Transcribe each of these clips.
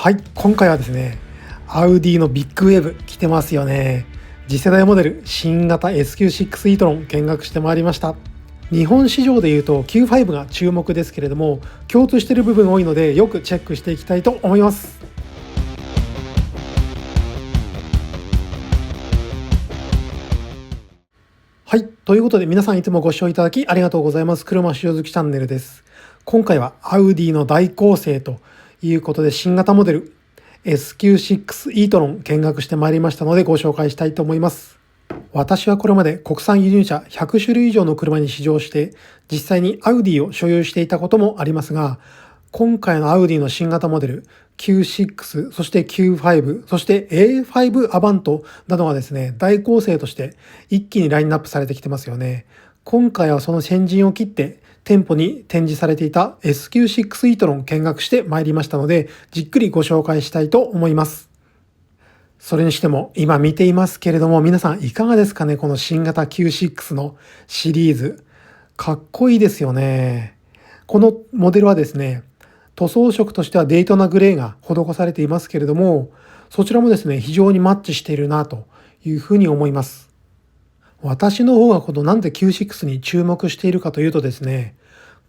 はい、今回はですね、アウディのビッグウェーブ来てますよね。次世代モデル新型 SQ6 e トロン見学してまいりました。日本市場でいうと Q5 が注目ですけれども、共通している部分多いのでよくチェックしていきたいと思います。はい、ということで皆さんいつもご視聴いただきありがとうございます。車市場好きチャンネルです。今回はアウディの大構成ということで新型モデルSQ6 e トロン見学してまいりましたのでご紹介したいと思います。私はこれまで国産輸入車100種類以上の車に試乗して実際にアウディを所有していたこともありますが、今回のアウディの新型モデル Q6、そして Q5、そして A5 アバントなどがですね、大構成として一気にラインナップされてきてますよね。今回はその先陣を切って店舗に展示されていた SQ6 e トロン見学してまいりましたので、じっくりご紹介したいと思います。それにしても今見ていますけれども、皆さんいかがですかね、この新型 Q6 のシリーズ。かっこいいですよね。このモデルはですね、塗装色としてはデイトナグレーが施されていますけれども、そちらもですね、非常にマッチしているなというふうに思います。私の方がこのなんで Q6 に注目しているかというとですね、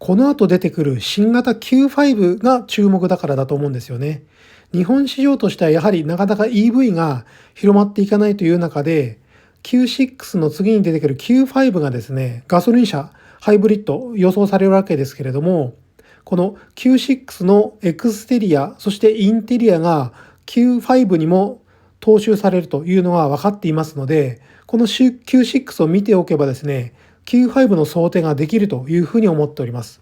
この後出てくる新型 Q5 が注目だからだと思うんですよね。日本市場としてはやはりなかなか EV が広まっていかないという中で、Q6 の次に出てくる Q5 がですね、ガソリン車、ハイブリッド予想されるわけですけれども、この Q6 のエクステリア、そしてインテリアが Q5 にも踏襲されるというのが分かっていますので、この Q6 を見ておけばですね、Q5 の想定ができるというふうに思っております。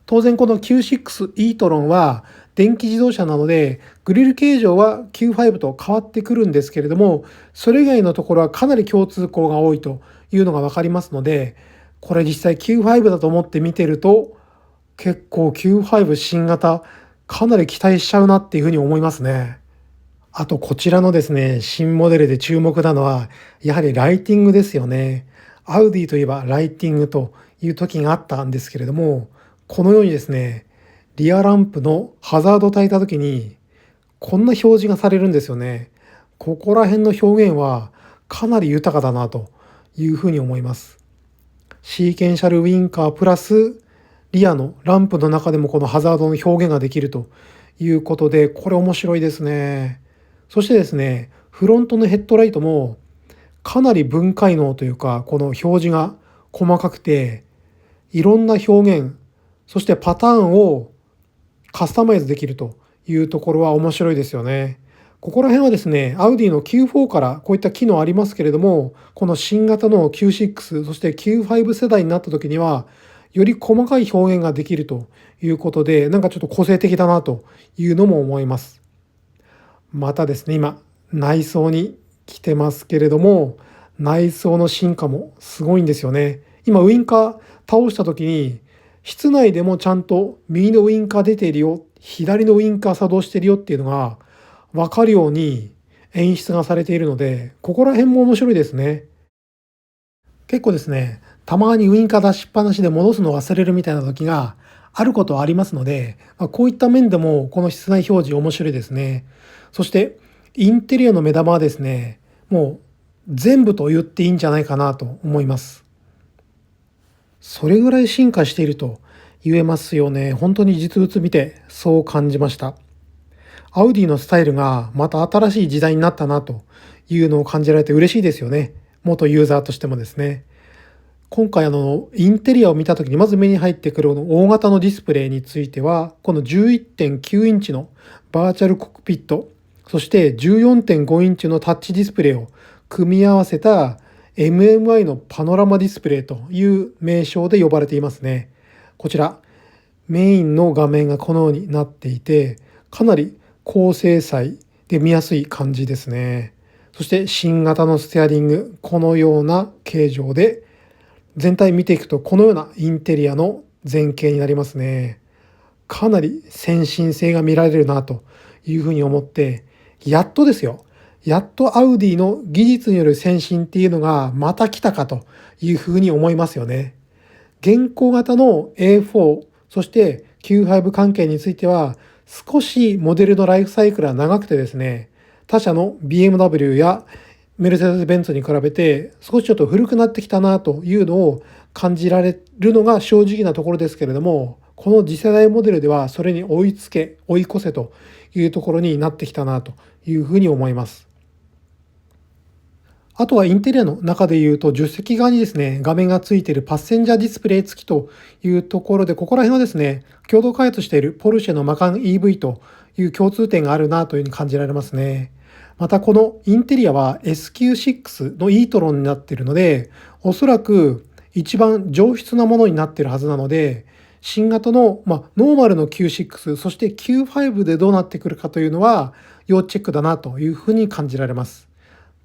当然この Q6 e トロンは電気自動車なので、グリル形状は Q5 と変わってくるんですけれども、それ以外のところはかなり共通項が多いというのが分かりますので、これ実際 Q5 だと思って見てると、結構 Q5 新型かなり期待しちゃうなっていうふうに思いますね。あとこちらのですね、新モデルで注目なのは、やはりライティングですよね。アウディといえばライティングという時があったんですけれども、このようにですね、リアランプのハザード焚いた時に、こんな表示がされるんですよね。ここら辺の表現はかなり豊かだなというふうに思います。シーケンシャルウィンカープラスリアのランプの中でもこのハザードの表現ができるということで、これ面白いですね。そしてですね、フロントのヘッドライトもかなり分解能というか、この表示が細かくて、いろんな表現、そしてパターンをカスタマイズできるというところは面白いですよね。ここら辺はですね、アウディの Q4 からこういった機能ありますけれども、この新型の Q6、そして Q5 世代になった時には、より細かい表現ができるということで、なんかちょっと個性的だなというのも思います。またですね、今、内装に来てますけれども、内装の進化もすごいんですよね。今、ウインカー倒した時に、室内でもちゃんと右のウインカー出ているよ、左のウインカー作動してるよっていうのが分かるように演出がされているので、ここら辺も面白いですね。結構ですね、たまにウインカー出しっぱなしで戻すのを忘れるみたいな時があることはありますので、こういった面でもこの室内表示面白いですね。そしてインテリアの目玉はですね、もう全部と言っていいんじゃないかなと思います。それぐらい進化していると言えますよね。本当に実物見てそう感じました。アウディのスタイルがまた新しい時代になったなというのを感じられて嬉しいですよね。元ユーザーとしてもですね。今回インテリアを見た時にまず目に入ってくる大型のディスプレイについては、この 11.9 インチのバーチャルコックピット、そして 14.5 インチのタッチディスプレイを組み合わせた MMI のパノラマディスプレイという名称で呼ばれていますね。こちら、メインの画面がこのようになっていて、かなり高精細で見やすい感じですね。そして新型のステアリング、このような形状で、全体見ていくとこのようなインテリアの前景になりますね。かなり先進性が見られるなというふうに思って、やっとですよ。やっとアウディの技術による先進っていうのがまた来たかというふうに思いますよね。現行型の A4、そして Q5 関係については、少しモデルのライフサイクルは長くてですね、他社の BMW やメルセデス・ベンツに比べて少しちょっと古くなってきたなというのを感じられるのが正直なところですけれども、この次世代モデルではそれに追いつけ、追い越せというところになってきたなというふうに思います。あとはインテリアの中で言うと、助手席側にですね、画面がついているパッセンジャーディスプレイ付きというところで、ここら辺はですね、共同開発しているポルシェのマカン EV という共通点があるなというふうに感じられますね。またこのインテリアは SQ6 の e-tron になっているので、おそらく一番上質なものになっているはずなので、新型の、ノーマルの Q6、そして Q5 でどうなってくるかというのは要チェックだなというふうに感じられます。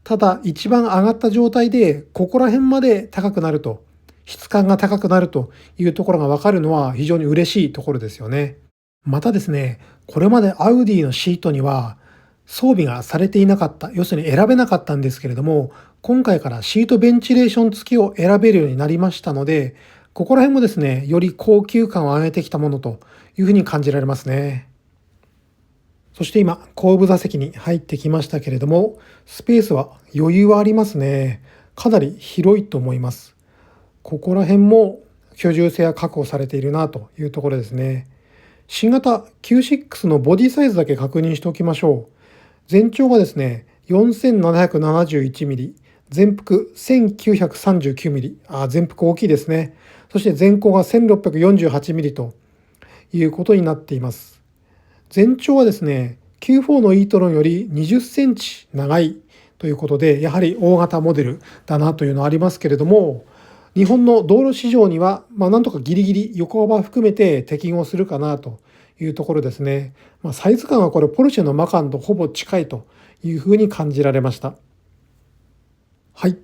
ただ一番上がった状態でここら辺まで高くなると、質感が高くなるというところが分かるのは非常に嬉しいところですよね。またですね、これまでアウディのシートには装備がされていなかった、要するに選べなかったんですけれども、今回からシートベンチレーション付きを選べるようになりましたので、ここら辺もですね、より高級感を上げてきたものというふうに感じられますね。そして今、後部座席に入ってきましたけれども、スペースは余裕はありますね。かなり広いと思います。ここら辺も居住性は確保されているなというところですね。新型 Q6 のボディサイズだけ確認しておきましょう。全長がですね、4771mm、全幅 1939mm、全幅大きいですね。そして全高が 1648mm ということになっています。全長はですね、Q4 の e-tron より20センチ長いということで、やはり大型モデルだなというのはありますけれども、日本の道路市場には、なんとかギリギリ横幅含めて適合するかなというところですね。サイズ感はこれポルシェのマカンとほぼ近いというふうに感じられました。はい。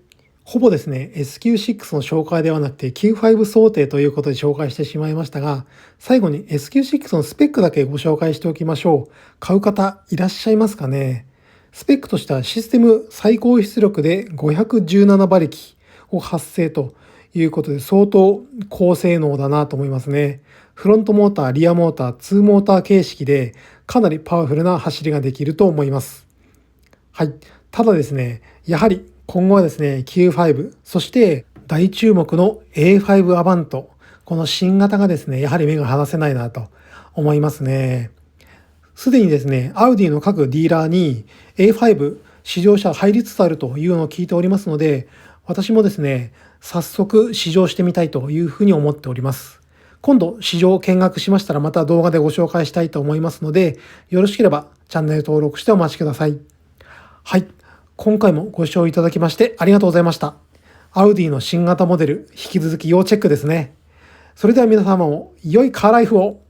ほぼですね、SQ6 の紹介ではなくて Q5 想定ということで紹介してしまいましたが、最後に SQ6 のスペックだけご紹介しておきましょう。買う方いらっしゃいますかね。スペックとしてはシステム最高出力で517馬力を発生ということで相当高性能だなと思いますね。フロントモーター、リアモーター、2モーター形式でかなりパワフルな走りができると思います。はい。ただですね、やはり今後はですね、Q5、そして大注目の A5 アバント、この新型がですね、やはり目が離せないなと思いますね。すでにですね、アウディの各ディーラーに A5 試乗車入りつつあるというのを聞いておりますので、私もですね、早速試乗してみたいというふうに思っております。今度試乗見学しましたらまた動画でご紹介したいと思いますので、よろしければチャンネル登録してお待ちください。はい。今回もご視聴いただきましてありがとうございました。アウディの新型モデル、引き続き要チェックですね。それでは皆様も良いカーライフを。